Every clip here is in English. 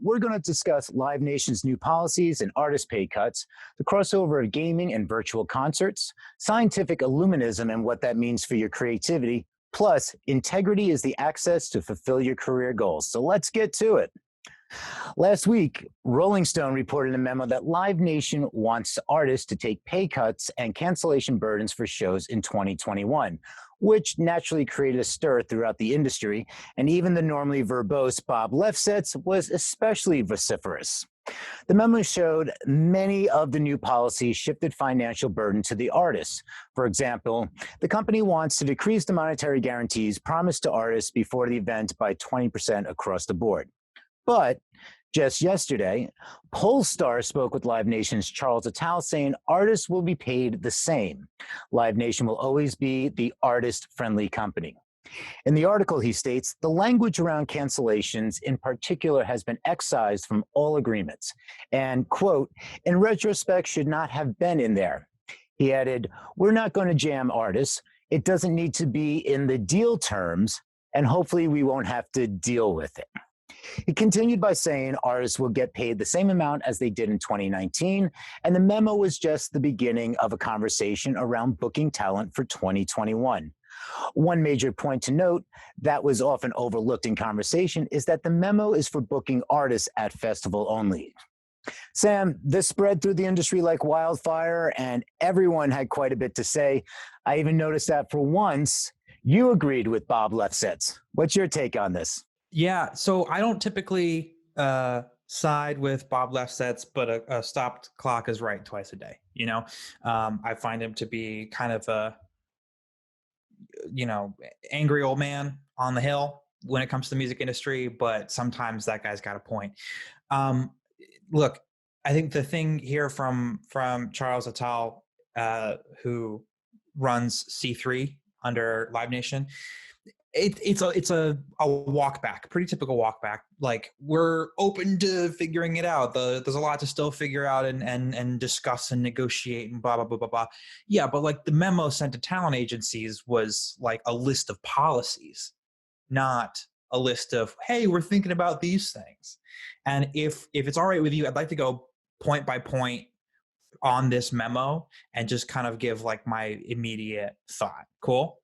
we're going to discuss Live Nation's new policies and artist pay cuts, the crossover of gaming and virtual concerts, scientific illuminism and what that means for your creativity, plus integrity is the access to fulfill your career goals. So let's get to it. Last week, Rolling Stone reported a memo that Live Nation wants artists to take pay cuts and cancellation burdens for shows in 2021, which naturally created a stir throughout the industry, and even the normally verbose Bob Lefsetz was especially vociferous. The memo showed many of the new policies shifted financial burden to the artists. For example, the company wants to decrease the monetary guarantees promised to artists before the event by 20% across the board. But just yesterday, Polestar spoke with Live Nation's Charles Attal saying artists will be paid the same. Live Nation will always be the artist-friendly company. In the article, he states, the language around cancellations in particular has been excised from all agreements and, quote, in retrospect should not have been in there. He added, we're not going to jam artists. It doesn't need to be in the deal terms, and hopefully we won't have to deal with it. He continued by saying artists will get paid the same amount as they did in 2019, and the memo was just the beginning of a conversation around booking talent for 2021. One major point to note that was often overlooked in conversation is that the memo is for booking artists at festival only. Sam, this spread through the industry like wildfire, and everyone had quite a bit to say. I even noticed that for once, you agreed with Bob Lefsetz. What's your take on this? Yeah, so I don't typically side with Bob Lefsetz, but a stopped clock is right twice a day. I find him to be kind of a angry old man on the hill when it comes to the music industry, but sometimes that guy's got a point. Look, I think the thing here from Charles Attal, who runs C3 under Live Nation, it's a walk back, pretty typical walk back. Like, we're open to figuring it out. There's a lot to still figure out and discuss and negotiate and blah, blah, blah, blah, blah. Yeah, but like the memo sent to talent agencies was like a list of policies, not a list of, hey, we're thinking about these things. And if it's all right with you, I'd like to go point by point on this memo and just kind of give like my immediate thought. Cool?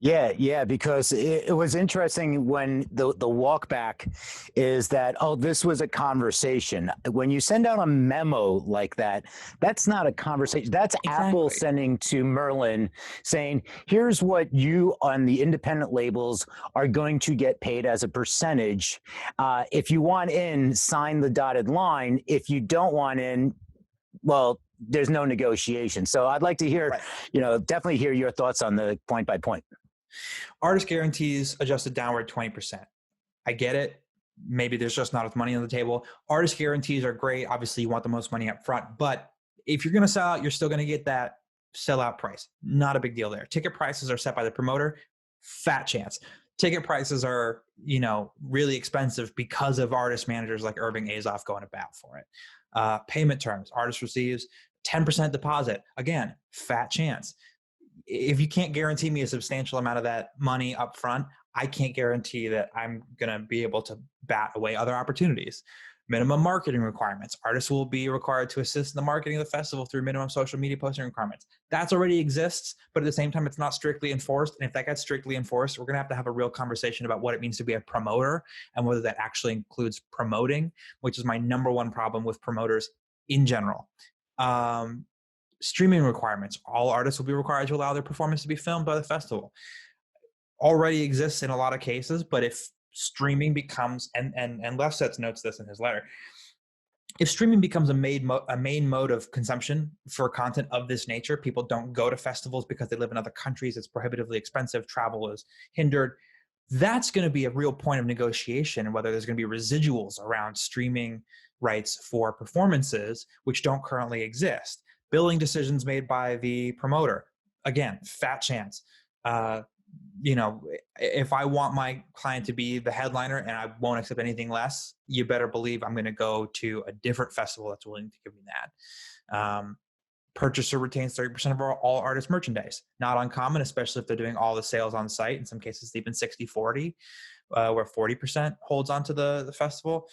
Yeah, because it was interesting when the walk back is that, oh, this was a conversation. When you send out a memo like that, that's not a conversation. That's Exactly. Apple sending to Merlin saying, here's what you on the independent labels are going to get paid as a percentage. If you want in, sign the dotted line. If you don't want in, well, there's no negotiation. So I'd like to hear, Right. Definitely hear your thoughts on the point by point. Artist guarantees adjusted downward 20%. I get it. Maybe there's just not enough money on the table. Artist guarantees are great. Obviously, you want the most money up front. But if you're going to sell out, you're still going to get that sellout price. Not a big deal there. Ticket prices are set by the promoter. Fat chance. Ticket prices are, really expensive because of artist managers like Irving Azoff going to bat for it. Payment terms. Artist receives 10% deposit. Again, fat chance. If you can't guarantee me a substantial amount of that money up front, I can't guarantee that I'm going to be able to bat away other opportunities. Minimum marketing requirements. Artists will be required to assist in the marketing of the festival through minimum social media posting requirements. That's already exists, but at the same time, it's not strictly enforced. And if that gets strictly enforced, we're going to have a real conversation about what it means to be a promoter and whether that actually includes promoting, which is my number one problem with promoters in general. Streaming requirements. All artists will be required to allow their performance to be filmed by the festival. Already exists in a lot of cases, but if streaming becomes, and Lefsetz notes this in his letter, if streaming becomes a main mode of consumption for content of this nature, people don't go to festivals because they live in other countries, it's prohibitively expensive, travel is hindered, that's going to be a real point of negotiation, whether there's going to be residuals around streaming rights for performances, which don't currently exist. Billing decisions made by the promoter, again, fat chance. If I want my client to be the headliner and I won't accept anything less, you better believe I'm going to go to a different festival that's willing to give me that. Purchaser retains 30% of all artist merchandise. Not uncommon, especially if they're doing all the sales on site. In some cases, even 60-40. where 40% holds onto the festival.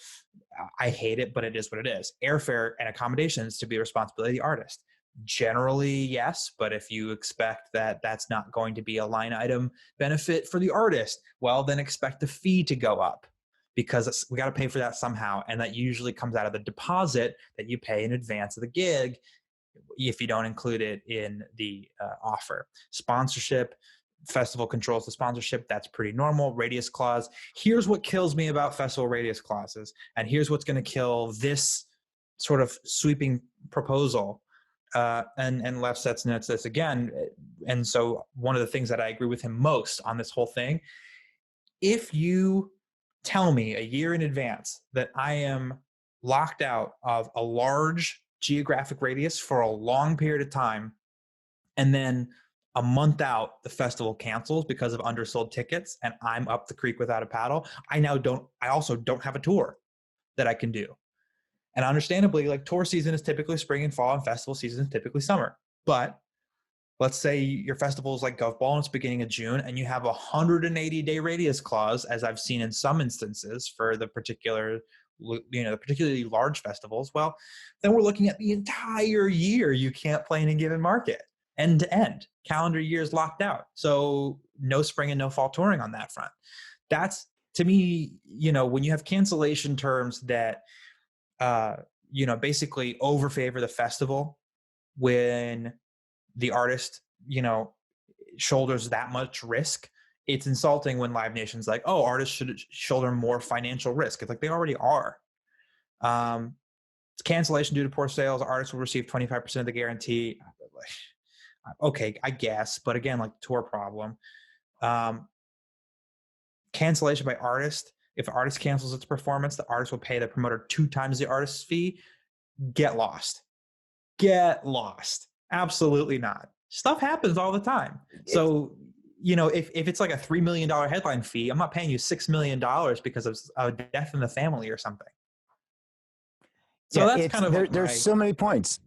I hate it, but it is what it is. Airfare and accommodations to be the responsibility of the artist. Generally, yes, but if you expect that that's not going to be a line item benefit for the artist, well, then expect the fee to go up, because we got to pay for that somehow. And that usually comes out of the deposit that you pay in advance of the gig if you don't include it in the offer. Sponsorship, festival controls the sponsorship. That's pretty normal. Radius clause. Here's what kills me about festival radius clauses. And here's what's going to kill this sort of sweeping proposal. And Lev Setz notes this again. And so one of the things that I agree with him most on this whole thing, if you tell me a year in advance that I am locked out of a large geographic radius for a long period of time, and then a month out the festival cancels because of undersold tickets and I'm up the creek without a paddle, I also don't have a tour that I can do. And understandably, like, tour season is typically spring and fall, and festival season is typically summer. But let's say your festival is like Gov Ball and it's beginning of June, and you have a 180-day radius clause, as I've seen in some instances for the particularly large festivals. Well, then we're looking at the entire year you can't play in a given market, end to end. Calendar year is locked out. So no spring and no fall touring on that front. That's, to me, when you have cancellation terms that basically overfavor the festival when the artist, shoulders that much risk. It's insulting when Live Nation's like, oh, artists should shoulder more financial risk. It's like, they already are. It's cancellation due to poor sales. Artists will receive 25% of the guarantee. Okay, I guess. But again, like, tour problem. Cancellation by artist. If the artist cancels its performance, the artist will pay the promoter 2 times the artist's fee. Get lost. Absolutely not. Stuff happens all the time. So, if it's like a $3 million headline fee, I'm not paying you $6 million because of a death in the family or something. So that's kind of there's so many points.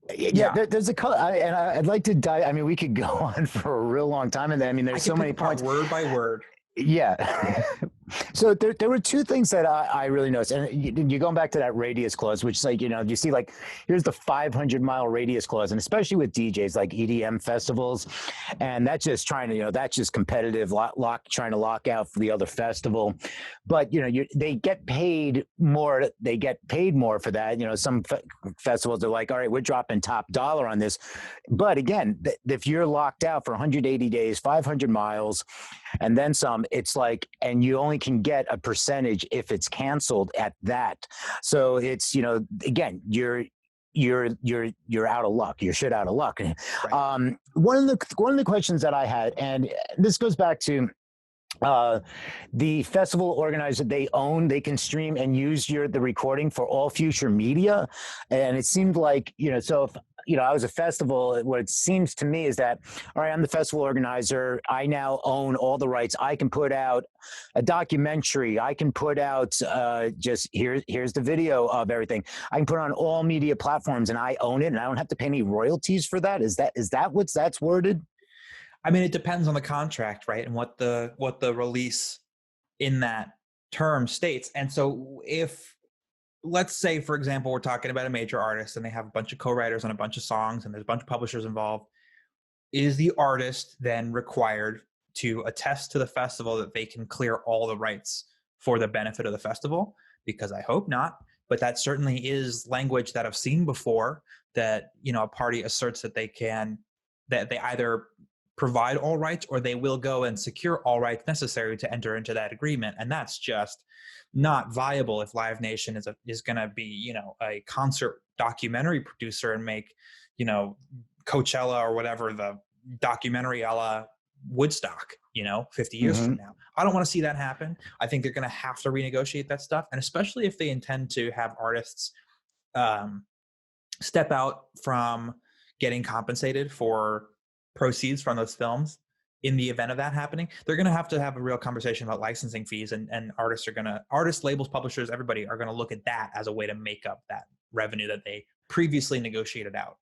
There's a color, and I'd like to dive. I mean, we could go on for a real long time, and there's so many points, word by word. Yeah. So there were 2 things that I really noticed. And you're going back to that radius clause, which is like, you see, like, here's the 500-mile radius clause. And especially with DJs like EDM festivals. And that's just trying to, that's just competitive trying to lock out for the other festival. But, they get paid more. They get paid more for that. Some festivals are like, all right, we're dropping top dollar on this. But again, if you're locked out for 180 days, 500 miles, and then some, it's like, and you only can get a percentage if it's canceled at that. So it's, again, you're out of luck. You're shit out of luck. Right. One of the questions that I had, and this goes back to the festival organizer, they can stream and use the recording for all future media. And it seemed like, so if, I was a festival, what it seems to me is that, all right, I'm the festival organizer. I now own all the rights. I can put out a documentary. I can put out just here's the video of everything. I can put on all media platforms and I own it, and I don't have to pay any royalties for that. Is that what's that's worded? I mean, it depends on the contract, right? And what the release in that term states. And so if, let's say, for example, we're talking about a major artist and they have a bunch of co-writers on a bunch of songs and there's a bunch of publishers involved, is the artist then required to attest to the festival that they can clear all the rights for the benefit of the festival? Because I hope not, but that certainly is language that I've seen before, that, a party asserts that that they either provide all rights or they will go and secure all rights necessary to enter into that agreement. And that's just not viable if Live Nation is going to be, a concert documentary producer and make, Coachella or whatever, the documentary a la Woodstock, 50 years from now. I don't want to see that happen. I think they're going to have to renegotiate that stuff. And especially if they intend to have artists step out from getting compensated for proceeds from those films in the event of that happening, they're going to have a real conversation about licensing fees, and artists, labels, publishers, everybody are going to look at that as a way to make up that revenue that they previously negotiated out.